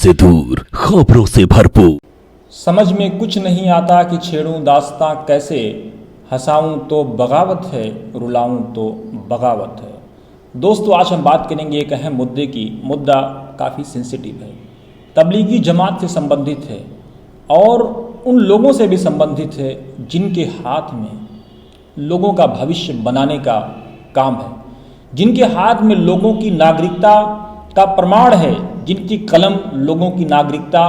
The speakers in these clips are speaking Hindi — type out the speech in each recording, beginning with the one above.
से दूर, खबरों से भरपूर। समझ में कुछ नहीं आता कि छेड़ूं दास्तां कैसे, हंसाऊं तो बगावत है, रुलाऊं तो बगावत है। दोस्तों, आज हम बात करेंगे एक अहम मुद्दे की। मुद्दा काफ़ी सेंसिटिव है, तबलीगी जमात से संबंधित है और उन लोगों से भी संबंधित है जिनके हाथ में लोगों का भविष्य बनाने का काम है, जिनके हाथ में लोगों की नागरिकता का प्रमाण है, जिनकी कलम लोगों की नागरिकता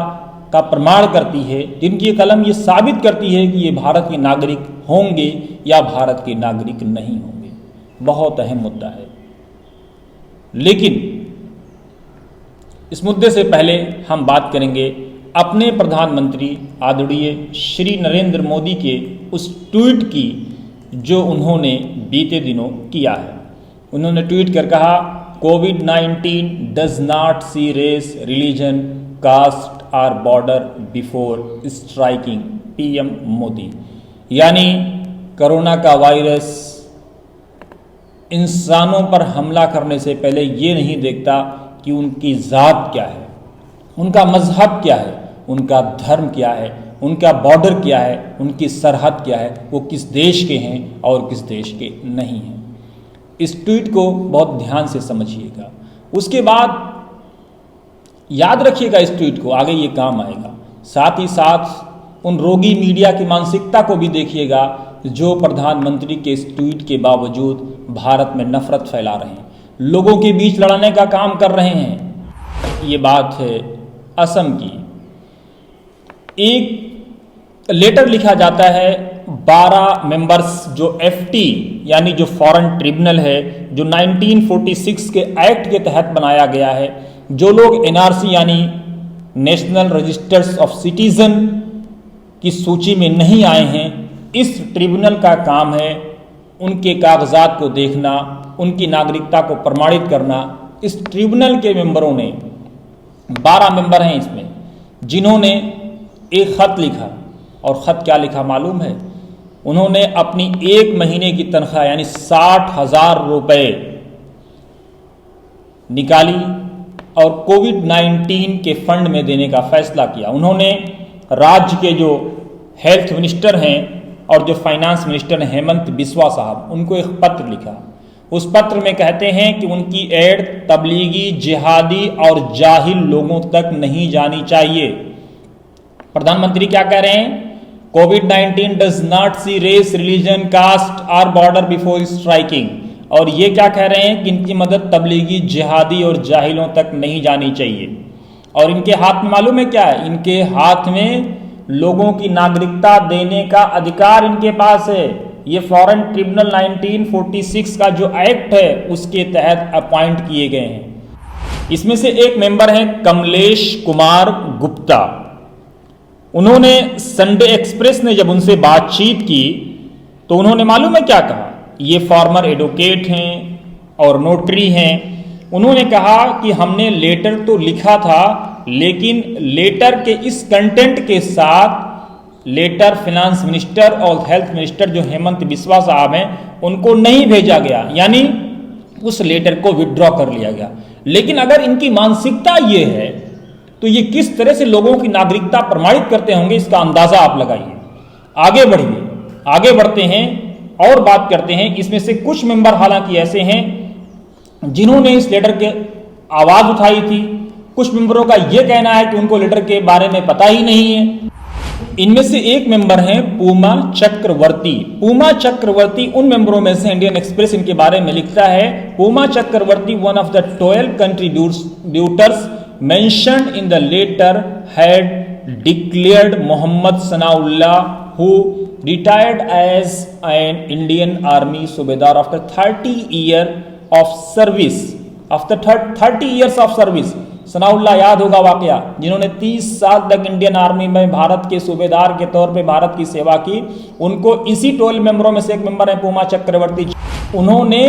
का प्रमाण करती है, जिनकी कलम ये साबित करती है कि ये भारत के नागरिक होंगे या भारत के नागरिक नहीं होंगे। बहुत अहम मुद्दा है। लेकिन इस मुद्दे से पहले हम बात करेंगे अपने प्रधानमंत्री आदरणीय श्री नरेंद्र मोदी के उस ट्वीट की जो उन्होंने बीते दिनों किया है। उन्होंने ट्वीट कर कहा, कोविड-19 does not see race, religion, caste और border before striking PM Modi. यानी कोरोना का वायरस इंसानों पर हमला करने से पहले ये नहीं देखता कि उनकी ज़ात क्या है, उनका मजहब क्या है, उनका धर्म क्या है, उनका बॉर्डर क्या है, उनकी सरहद क्या है, वो किस देश के हैं और किस देश के नहीं हैं। इस ट्वीट को बहुत ध्यान से समझिएगा। उसके बाद याद रखिएगा इस ट्वीट को, आगे ये काम आएगा। साथ ही साथ उन रोगी मीडिया की मानसिकता को भी देखिएगा जो प्रधानमंत्री के इस ट्वीट के बावजूद भारत में नफरत फैला रहे हैं, लोगों के बीच लड़ाने का काम कर रहे हैं। ये बात है असम की। एक लेटर लिखा जाता है 12 मेंबर्स जो एफटी यानी जो फॉरेन ट्रिब्यूनल है, जो 1946 के एक्ट के तहत बनाया गया है, जो लोग एनआरसी यानी नेशनल रजिस्टर्स ऑफ सिटीजन की सूची में नहीं आए हैं, इस ट्रिब्यूनल का काम है उनके कागजात को देखना, उनकी नागरिकता को प्रमाणित करना। इस ट्रिब्यूनल के मेंबरों ने 12 मेंबर हैं इसमें, जिन्होंने एक खत लिखा। और खत क्या लिखा मालूम है? उन्होंने अपनी एक महीने की तनख्वाह यानी 60,000 रुपए निकाली और कोविड-19 के फंड में देने का फैसला किया। उन्होंने राज्य के जो हेल्थ मिनिस्टर हैं और जो फाइनेंस मिनिस्टर हैं हेमंत बिस्वा साहब, उनको एक पत्र लिखा। उस पत्र में कहते हैं कि उनकी एड तबलीगी, जिहादी और जाहिल लोगों तक नहीं जानी चाहिए। प्रधानमंत्री क्या कह रहे हैं? कोविड-19 does not see race, religion, caste और बॉर्डर बिफोर स्ट्राइकिंग। और ये क्या कह रहे हैं कि इनकी मदद तबलीगी, जिहादी और जाहिलों तक नहीं जानी चाहिए। और इनके हाथ में मालूम है क्या है? इनके हाथ में लोगों की नागरिकता देने का अधिकार इनके पास है। ये फॉरेन ट्रिब्यूनल 1946 का जो एक्ट है उसके तहत अपॉइंट किए गए हैं। इसमें से एक मेंबर हैं कमलेश कुमार गुप्ता। उन्होंने संडे एक्सप्रेस ने जब उनसे बातचीत की तो उन्होंने मालूम है क्या कहा? ये फॉर्मर एडवोकेट हैं और नोटरी हैं। उन्होंने कहा कि हमने लेटर तो लिखा था, लेकिन लेटर के इस कंटेंट के साथ लेटर फाइनेंस मिनिस्टर और हेल्थ मिनिस्टर जो हेमंत बिस्वा साहब हैं उनको नहीं भेजा गया, यानी उस लेटर को विड्रॉ कर लिया गया। लेकिन अगर इनकी मानसिकता ये है तो ये किस तरह से लोगों की नागरिकता प्रमाणित करते होंगे, इसका अंदाजा आप लगाइए। आगे बढ़िए, आगे बढ़ते हैं और बात करते हैं। इसमें से कुछ मेंबर हालांकि ऐसे हैं जिन्होंने इस लेटर के आवाज उठाई थी। कुछ मेंबरों का यह कहना है कि उनको लेटर के बारे में पता ही नहीं है। इनमें से एक मेंबर हैं पूमा चक्रवर्ती। पूमा चक्रवर्ती उन मेंबरों में से, इंडियन एक्सप्रेस इनके बारे में लिखता है, Puma Chakraborty one of the 12 contributors mentioned in the letter had declared Mohammad Sanaullah, who retired as an Indian Army Subedar after 30 years of service. After 30 years of service, Sanaullah याद होगा वाकया, जिन्होंने 30 साल तक इंडियन आर्मी में भारत के सूबेदार के तौर पे भारत की सेवा की। उनको इसी 12 मेंबरों में से एक मेंबर है पूमा चक्रवर्ती। उन्होंने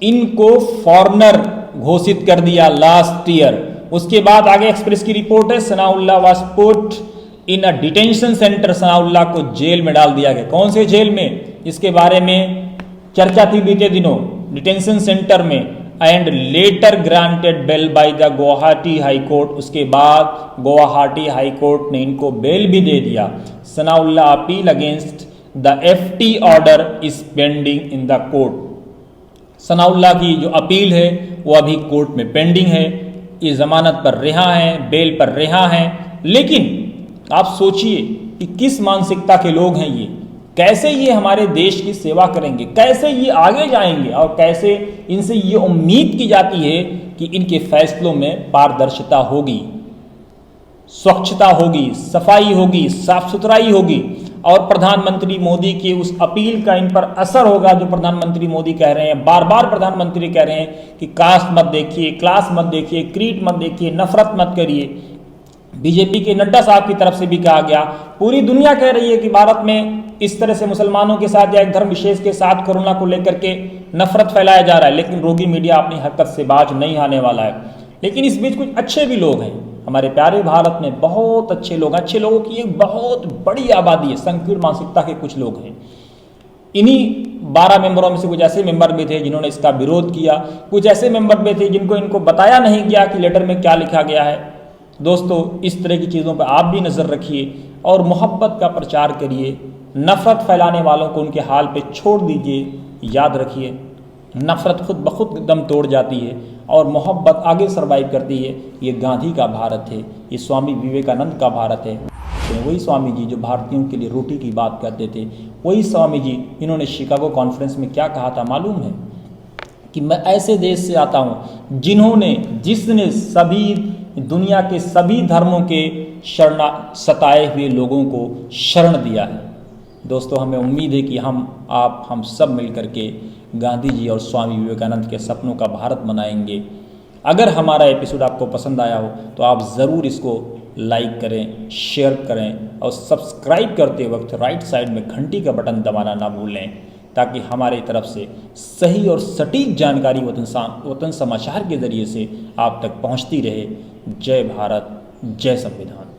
इनको फॉरेनर घोषित कर दिया लास्ट ईयर। उसके बाद आगे एक्सप्रेस की रिपोर्ट है, Sanaullah was put in a detention centre. Sanaullah को जेल में डाल दिया गया। कौन से जेल में? इसके बारे में चर्चा थी बीते दिनों। डिटेंशन सेंटर में and later granted bail by the Guwahati high court. उसके बाद गुवाहाटी हाई कोर्ट ने इनको बेल भी दे दिया। Sanaullah appeal against the FT order is pending in the court. Sanaullah की जो अपील है वो अभी कोर्ट में पेंडिंग है। ये जमानत पर रिहा हैं, बेल पर रिहा हैं, लेकिन आप सोचिए कि किस मानसिकता के लोग हैं ये, कैसे ये हमारे देश की सेवा करेंगे, कैसे ये आगे जाएंगे और कैसे इनसे ये उम्मीद की जाती है कि इनके फैसलों में पारदर्शिता होगी, स्वच्छता होगी, सफाई होगी, साफ सुथराई होगी और प्रधानमंत्री मोदी की उस अपील का इन पर असर होगा जो प्रधानमंत्री मोदी कह रहे हैं। बार बार प्रधानमंत्री कह रहे हैं कि कास्ट मत देखिए, क्लास मत देखिए, क्रीड मत देखिए, नफरत मत करिए। बीजेपी के नड्डा साहब की तरफ से भी कहा गया, पूरी दुनिया कह रही है कि भारत में इस तरह से मुसलमानों के साथ या एक धर्म विशेष के साथ कोरोना को लेकर के नफरत फैलाया जा रहा है, लेकिन रोगी मीडिया अपनी हरकत से बाज नहीं आने वाला है। लेकिन इस बीच कुछ अच्छे भी लोग हैं हमारे प्यारे भारत में, बहुत अच्छे लोग, अच्छे लोगों की एक बहुत बड़ी आबादी है, संकीर्ण मानसिकता के कुछ लोग हैं। इन्हीं 12 मेंबरों में से कुछ ऐसे मेंबर भी थे जिन्होंने इसका विरोध किया, कुछ ऐसे मेंबर भी थे जिनको इनको बताया नहीं गया कि लेटर में क्या लिखा गया है। दोस्तों, इस तरह की चीज़ों पर आप भी नज़र रखिए और मोहब्बत का प्रचार करिए। नफ़रत फैलाने वालों को उनके हाल पे छोड़ दीजिए। याद रखिए, नफ़रत खुद ब खुद दम तोड़ जाती है और मोहब्बत आगे सर्वाइव करती है। ये गांधी का भारत है, ये स्वामी विवेकानंद का भारत है। तो वही स्वामी जी जो भारतीयों के लिए रोटी की बात करते थे, वही स्वामी जी इन्होंने शिकागो कॉन्फ्रेंस में क्या कहा था मालूम है? कि मैं ऐसे देश से आता हूँ जिसने सभी दुनिया के सभी धर्मों के सताए हुए लोगों को शरण दिया है। दोस्तों, हमें उम्मीद है कि हम सब मिलकर के गांधी जी और स्वामी विवेकानंद के सपनों का भारत बनाएंगे। अगर हमारा एपिसोड आपको पसंद आया हो तो आप ज़रूर इसको लाइक करें, शेयर करें और सब्सक्राइब करते वक्त राइट साइड में घंटी का बटन दबाना ना भूलें, ताकि हमारी तरफ से सही और सटीक जानकारी वतन समाचार के ज़रिए से आप तक पहुंचती रहे। जय भारत, जय संविधान।